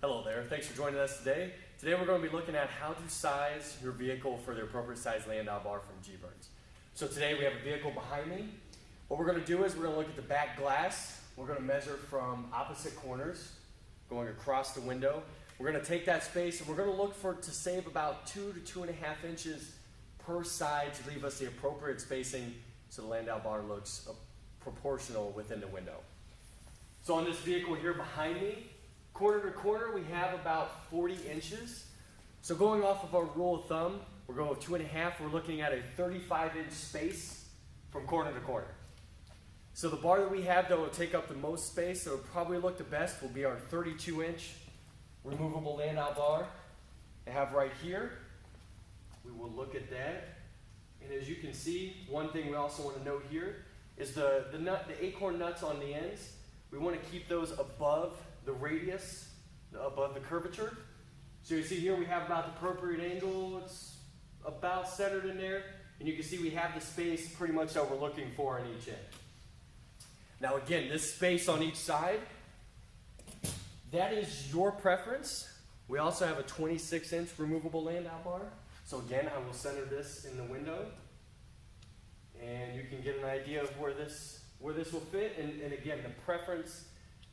Hello there, thanks for joining us today. Today we're going to be looking at how to size your vehicle for the appropriate size Landau bar from G-Burns. So today we have a vehicle behind me. What we're going to do is we're going to look at the back glass. We're going to measure from opposite corners, going across the window. We're going to take that space and we're going to look to save about 2 to 2.5 inches per side to leave us the appropriate spacing so the Landau bar looks proportional within the window. So on this vehicle here behind me, corner to corner, we have about 40 inches. So going off of our rule of thumb, we're going with 2.5. We're looking at a 35-inch space from corner to corner. So the bar that we have that will take up the most space, that will probably look the best, will be our 32-inch removable Landau bar. I have right here. We will look at that. And as you can see, one thing we also want to note here is the acorn nuts on the ends. We want to keep those above the radius, above the curvature. So you see here we have about the appropriate angle. It's about centered in there. And you can see we have the space pretty much that we're looking for on each end. Now again, this space on each side, that is your preference. We also have a 26-inch removable Landau bar. So again, I will center this in the window. And you can get an idea of where this will fit. And again, the preference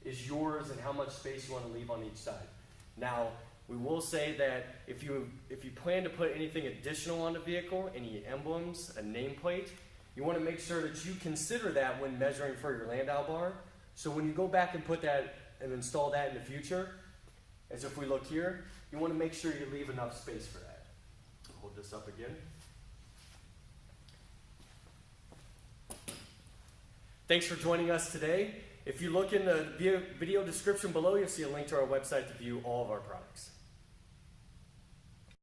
is yours and how much space you want to leave on each side. Now, we will say that if you plan to put anything additional on the vehicle, any emblems, a nameplate, you want to make sure that you consider that when measuring for your Landau bar. So when you go back and put that and install that in the future, as if we look here, you want to make sure you leave enough space for that. Hold this up again. Thanks for joining us today. If you look in the video description below, you'll see a link to our website to view all of our products.